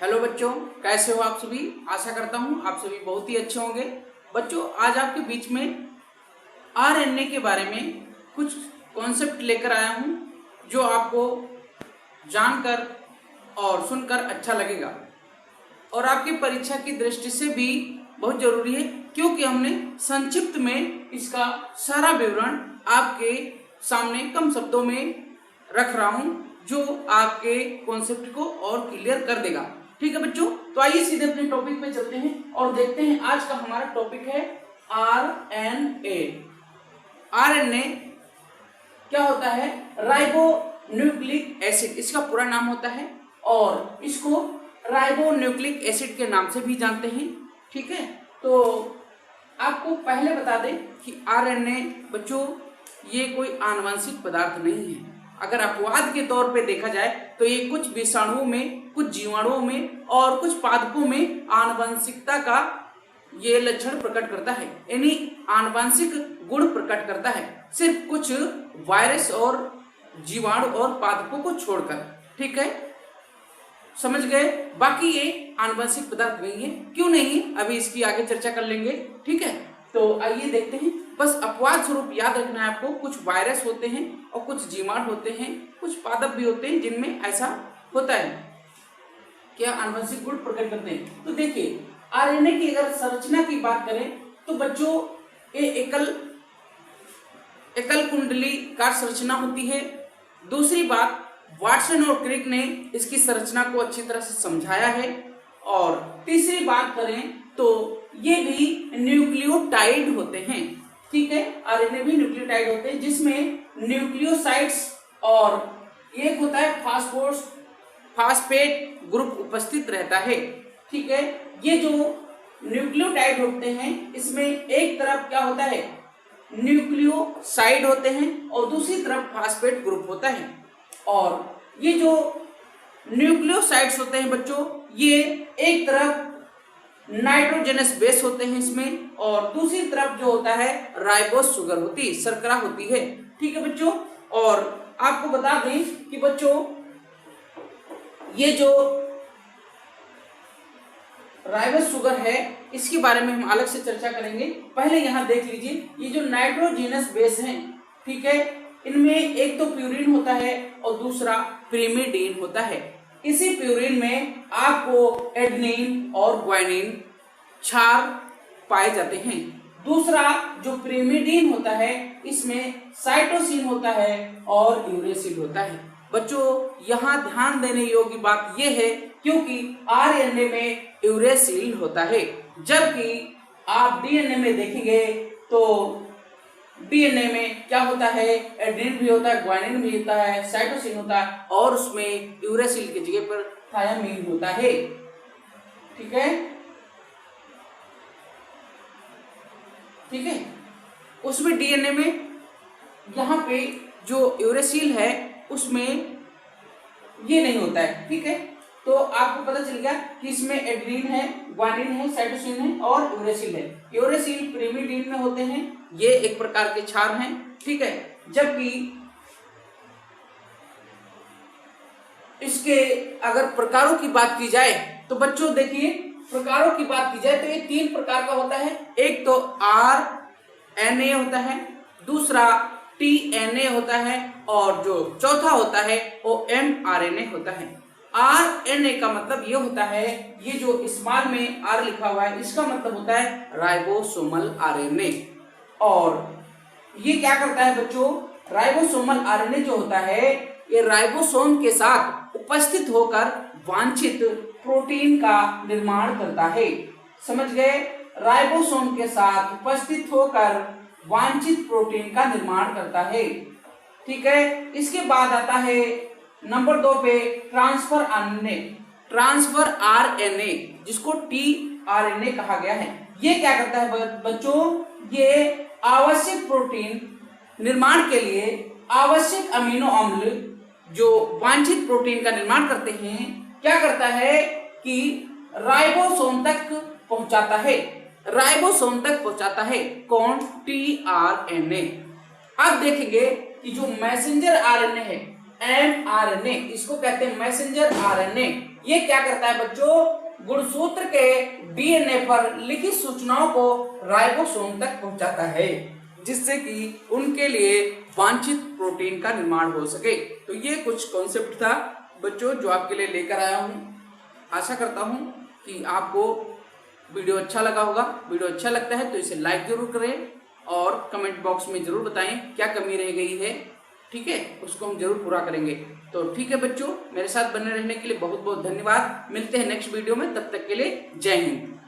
Hello बच्चों, कैसे हो आप सभी। आशा करता हूँ आप सभी बहुत ही अच्छे होंगे। बच्चों, आज आपके बीच में आरएनए के बारे में कुछ कॉन्सेप्ट लेकर आया हूँ जो आपको जानकर और सुनकर अच्छा लगेगा और आपकी परीक्षा की दृष्टि से भी बहुत जरूरी है, क्योंकि हमने संक्षिप्त में इसका सारा विवरण आपके सामने कम शब्दों में रख रहा हूं जो आपके कॉन्सेप्ट को और क्लियर कर देगा। ठीक है बच्चों, तो आइए सीधे अपने टॉपिक पे चलते हैं और देखते हैं। आज का हमारा टॉपिक है आरएनए। आरएनए क्या होता है? राइबो न्यूक्लिक एसिड इसका पूरा नाम होता है और इसको राइबो न्यूक्लिक एसिड के नाम से भी जानते हैं। ठीक है, तो आपको पहले बता दें कि आरएनए बच्चों ये कोई आनुवंशिक पदार्थ नहीं है। अगर अपवाद के तौर पे देखा जाए तो ये कुछ विषाणुओं में, कुछ जीवाणुओं में और कुछ पादपों में आनुवंशिकता का ये लक्षण प्रकट करता है, यानी आनुवंशिक गुण प्रकट करता है, सिर्फ कुछ वायरस और जीवाणु और पादपों को छोड़कर। ठीक है, समझ गए। बाकी ये आनुवंशिक पदार्थ नहीं है। क्यों नहीं है, अभी इसकी आगे चर्चा कर लेंगे। ठीक है, तो आइए देखते हैं। बस अपवाद स्वरूप याद रखना है आपको, कुछ वायरस होते हैं और कुछ जीवाणु होते हैं, कुछ पादप भी होते हैं जिनमें ऐसा होता है, क्या आनुवंशिक गुण प्रकट करते हैं। तो देखिए, आरएनए की अगर संरचना की बात करें तो बच्चों ये एकल कुंडलीकार संरचना होती है। दूसरी बात, वाटसन और क्रिक ने इसकी संरचना को अच्छी तरह से समझाया है। और तीसरी बात करें तो ये भी न्यूक्लियोटाइड होते हैं। ठीक है, आरएनए भी न्यूक्लियोटाइड होते हैं जिसमें न्यूक्लियोसाइड्स और एक होता है फास्फेट ग्रुप उपस्थित रहता है। ठीक है, ये जो न्यूक्लियोटाइड होते हैं इसमें एक तरफ क्या होता है, न्यूक्लियोसाइड होते हैं और दूसरी तरफ फास्फेट ग्रुप होता है। और ये जो न्यूक्लियोसाइड्स होते हैं बच्चों, ये एक तरफ नाइट्रोजनस बेस होते हैं इसमें और दूसरी तरफ जो होता है राइबोस शुगर होती है, शर्करा होती है। ठीक है बच्चों, और आपको बता दें कि बच्चों ये जो राइबोस शुगर है इसके बारे में हम अलग से चर्चा करेंगे। पहले यहाँ देख लीजिए, ये जो नाइट्रोजनस बेस हैं, ठीक है, इनमें एक तो प्यूरिन होता है और दूसरा पिरिमिडीन होता है। इसी प्यूरिन में आपको एडेनिन और ग्वानिन क्षार पाए जाते हैं। दूसरा जो पिरिमिडीन होता है इसमें साइटोसिन होता है और यूरेसिल होता है। बच्चों यहाँ ध्यान देने योग्य बात यह है क्योंकि आरएनए में यूरेसिल होता है, जबकि आप डीएनए में देखेंगे तो डीएनए में क्या होता है, एडेनिन भी होता है, ग्वानिन भी होता है, साइटोसिन होता है और उसमें यूरेसिल की जगह पर थायामीन होता है। ठीक है, ठीक है, उसमें डीएनए में यहाँ पे जो यूरेसिल है उसमें ये नहीं होता है। ठीक है, तो आपको पता चल गया कि इसमें एडेनिन है, ग्वानिन है, साइटोसिन है और यूरेसिल है। यूरेसिल पिरिमिडीन में होते हैं, ये एक प्रकार के क्षार हैं। ठीक है, जबकि इसके अगर प्रकारों की बात की जाए तो बच्चों देखिए, प्रकारों की बात की जाए तो ये 3 प्रकार का होता है। एक तो आरएनए होता है, दूसरा टीएनए होता है और जो चौथा होता है वो एमआरएनए होता है। आरएनए का मतलब ये होता है, ये जो स्मॉल में आर लिखा हुआ है इसका मतलब होता है राइबोसोमल आरएनए। और ये क्या करता है बच्चों, राइबोसोमल आरएनए जो होता है ये राइबोसोम के साथ उपस्थित होकर वांछित प्रोटीन का निर्माण करता है। समझ गए, राइबोसोम के साथ उपस्थित होकर वांछित प्रोटीन का निर्माण करता है। ठीक है, इसके बाद आता है नंबर 2 पे ट्रांसफर आरएनए जिसको टीआरएनए कहा गया है। ये क्या करता है बच्चों, ये आवश्यक प्रोटीन निर्माण के लिए आवश्यक अमीनो अम्ल जो वांछित प्रोटीन का निर्माण करते हैं, क्या करता है कि राइबोसोम तक पहुंचाता है। राइबोसोम तक पहुंचाता है कौन, टीआरएनए। अब देखेंगे कि जो मैसेंजर आरएनए है एमआरएनए, इसको कहते हैं मैसेंजर आरएनए। ये क्या करता है बच्चों, गुणसूत्र के डीएनए पर लिखित सूचनाओं को राइबोसोम तक पहुंचाता है, जिससे कि उनके लिए वांछित प्रोटीन का निर्माण हो सके। तो ये कुछ कॉन्सेप्ट था बच्चों जो आपके लिए लेकर आया हूँ। आशा करता हूँ कि आपको वीडियो अच्छा लगा होगा। वीडियो अच्छा लगता है तो इसे लाइक जरूर करें और कमेंट बॉक्स में जरूर बताएं क्या कमी रह गई है, ठीक है, उसको हम जरूर पूरा करेंगे। तो ठीक है बच्चों, मेरे साथ बने रहने के लिए बहुत बहुत धन्यवाद। मिलते हैं नेक्स्ट वीडियो में, तब तक के लिए जय हिंद।